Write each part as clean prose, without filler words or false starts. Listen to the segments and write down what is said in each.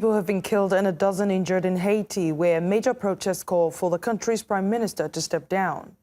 People have been killed and a dozen injured in Haiti, where major protests call for the country's prime minister to step down.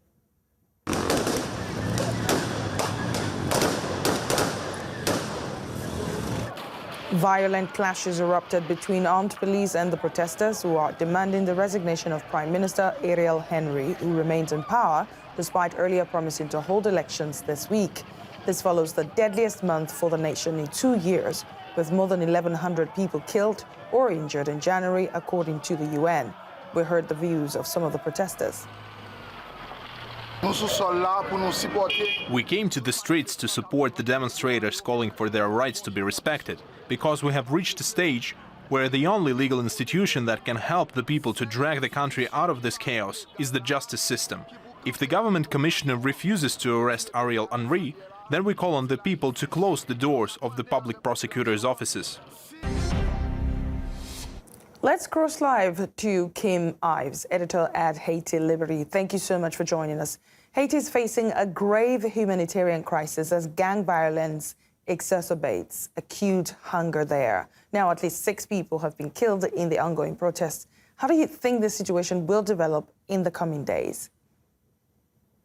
Violent clashes erupted between armed police and the protesters, who are demanding the resignation of Prime Minister Ariel Henry, who remains in power despite earlier promising to hold elections this week. This follows the deadliest month for the nation in 2 years, with more than 1,100 people killed or injured in January, according to the UN. We heard the views of some of the protesters. We came to the streets to support the demonstrators calling for their rights to be respected, because we have reached a stage where the only legal institution that can help the people to drag the country out of this chaos is the justice system. If the government commissioner refuses to arrest Ariel Henry, then we call on the people to close the doors of the public prosecutor's offices. Let's cross live to Kim Ives, editor at Haiti Liberty. Thank you so much for joining us. Haiti is facing a grave humanitarian crisis as gang violence exacerbates acute hunger there. Now, at least 6 people have been killed in the ongoing protests. How do you think this situation will develop in the coming days?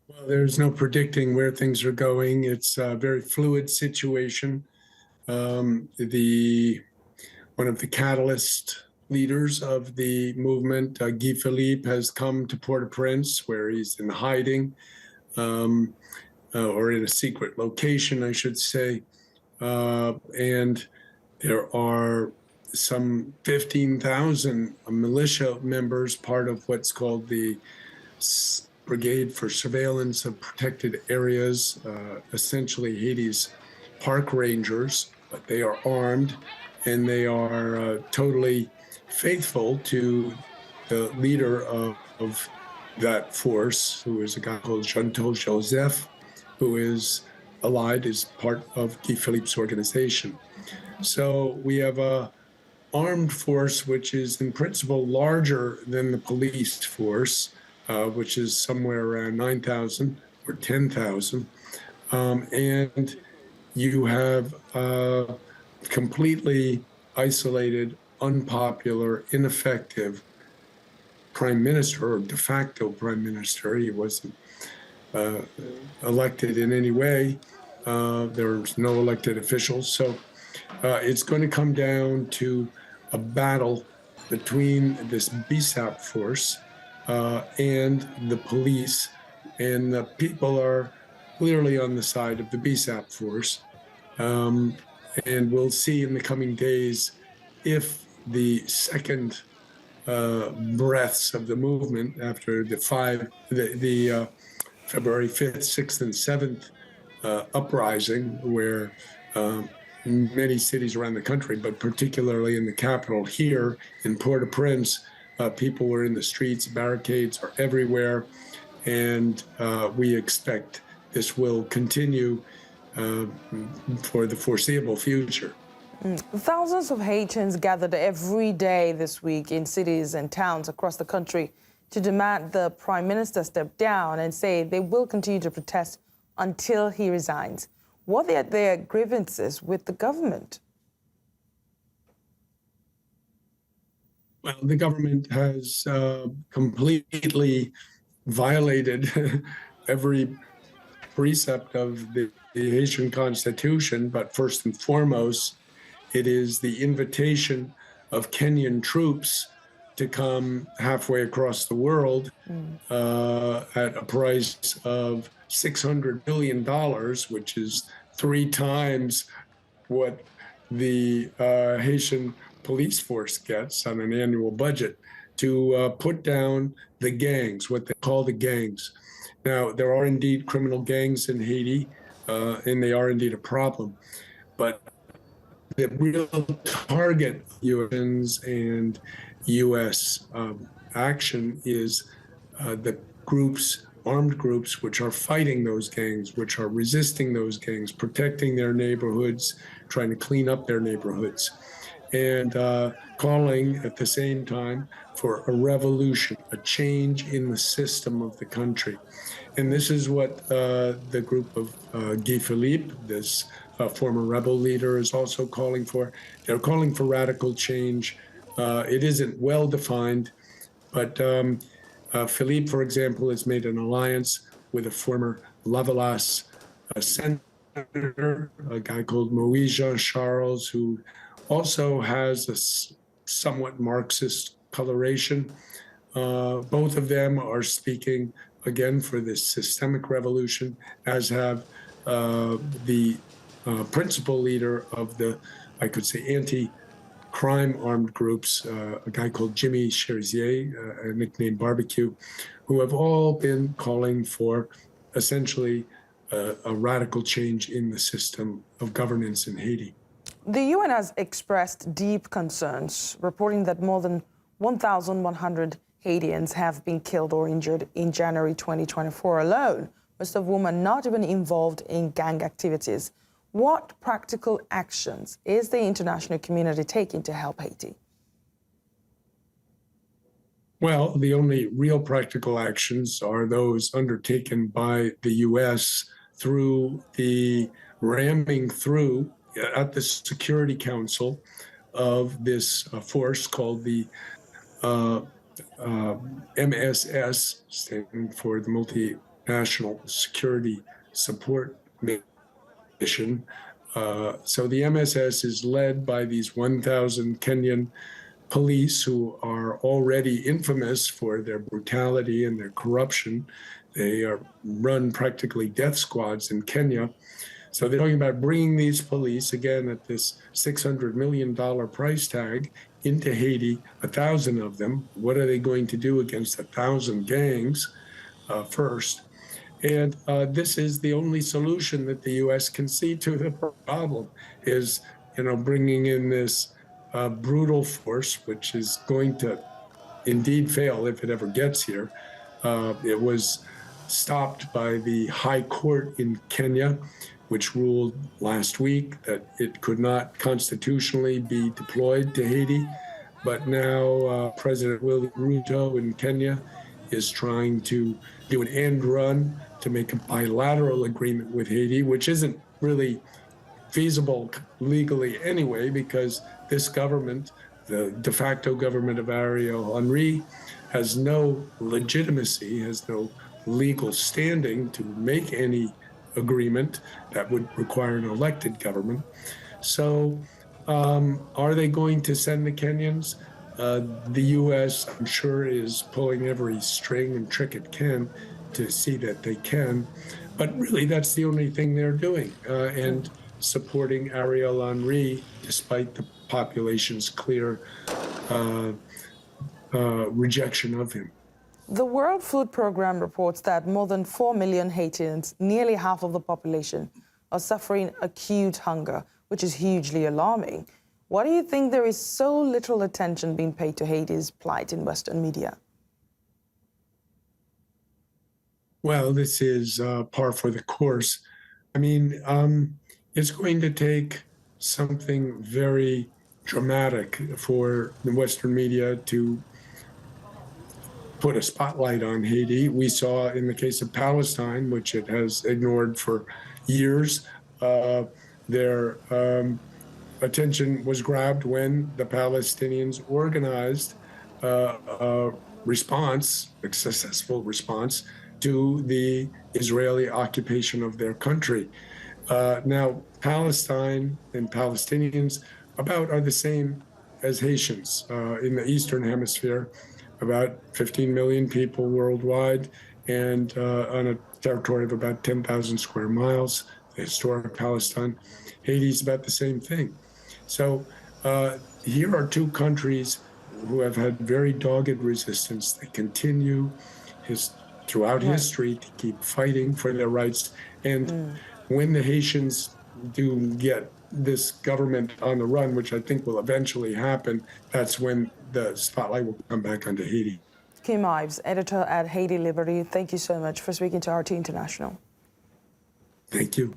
Well, there's no predicting where things are going. It's a very fluid situation. One of the catalyst leaders of the movement, Guy Philippe, has come to Port-au-Prince, where he's in hiding, or in a secret location, I should say. And there are some 15,000 militia members, part of what's called the Brigade for Surveillance of Protected Areas, essentially Haiti's park rangers, but they are armed and they are totally faithful to the leader of that force, who is a guy called Jean-Paul Joseph, who is allied, is part of Guy Philippe's organization. So we have a armed force which is in principle larger than the police force, which is somewhere around 9,000 or 10,000. And you have a completely isolated, unpopular, ineffective prime minister, or de facto prime minister. He wasn't elected in any way. There's no elected officials. So it's going to come down to a battle between this BSAP force and the police, and the people are clearly on the side of the BSAP force. And we'll see in the coming days if the second breaths of the movement after the February 5th, 6th, and 7th uprising, where many cities around the country, but particularly in the capital here in Port-au-Prince, people were in the streets, barricades are everywhere, and we expect this will continue for the foreseeable future. Thousands of Haitians gathered every day this week in cities and towns across the country to demand the prime minister step down and say they will continue to protest until he resigns. What are their grievances with the government? Well, the government has completely violated every precept of the Haitian Constitution, but first and foremost, it is the invitation of Kenyan troops to come halfway across the world at a price of $600 billion, which is 3 times what the Haitian police force gets on an annual budget, to put down the gangs, what they call the gangs. Now, there are indeed criminal gangs in Haiti, and they are indeed a problem. But the real target of U.S. and U.S. action is the groups, armed groups, which are fighting those gangs, which are resisting those gangs, protecting their neighborhoods, trying to clean up their neighborhoods, and calling at the same time for a revolution, a change in the system of the country. And this is what the group of Guy Philippe, this former rebel leader, is also calling for. They're calling for radical change It isn't well defined, but Philippe, for example, has made an alliance with a former Lavalas senator, a guy called Moïse Jean Charles, who also has a somewhat Marxist coloration. Both of them are speaking again for this systemic revolution, as have the principal leader of the, I could say, anti-crime armed groups, a guy called Jimmy Cherizier, nicknamed Barbecue, who have all been calling for essentially a radical change in the system of governance in Haiti. The UN has expressed deep concerns, reporting that more than 1,100 Haitians have been killed or injured in January 2024 alone, most of whom are not even involved in gang activities. What practical actions is the international community taking to help Haiti? Well, the only real practical actions are those undertaken by the U.S. through the ramming through at the Security Council of this force called the MSS, standing for the Multinational Security Support Mission. So the MSS is led by these 1,000 Kenyan police who are already infamous for their brutality and their corruption. They run practically death squads in Kenya. So they're talking about bringing these police, again, at this $600 million price tag, into Haiti, 1,000 of them. What are they going to do against 1,000 gangs first? And this is the only solution that the U.S. can see to the problem, is, bringing in this brutal force, which is going to indeed fail if it ever gets here. It was stopped by the High Court in Kenya, which ruled last week that it could not constitutionally be deployed to Haiti. But now President William Ruto in Kenya is trying to do an end run to make a bilateral agreement with Haiti, which isn't really feasible legally anyway, because this government, the de facto government of Ariel Henry, has no legitimacy, has no legal standing to make any agreement that would require an elected government. So are they going to send the Kenyans? The U.S., I'm sure, is pulling every string and trick it can to see that they can. But really, that's the only thing they're doing, and supporting Ariel Henry, despite the population's clear rejection of him. The World Food Programme reports that more than 4 million Haitians, nearly half of the population, are suffering acute hunger, which is hugely alarming. Why do you think there is so little attention being paid to Haiti's plight in Western media? Well, this is par for the course. I mean, it's going to take something very dramatic for the Western media to put a spotlight on Haiti. We saw in the case of Palestine, which it has ignored for years, their attention was grabbed when the Palestinians organized a response, a successful response, to the Israeli occupation of their country. Now, Palestine and Palestinians are the same as Haitians in the Eastern Hemisphere, about 15 million people worldwide, and on a territory of about 10,000 square miles, the historic Palestine. Haiti's about the same thing. So here are two countries who have had very dogged resistance. They continue throughout history to keep fighting for their rights. And when the Haitians do get this government on the run, which I think will eventually happen, that's when the spotlight will come back onto Haiti. Kim Ives, editor at Haiti Liberty, thank you so much for speaking to RT International. Thank you.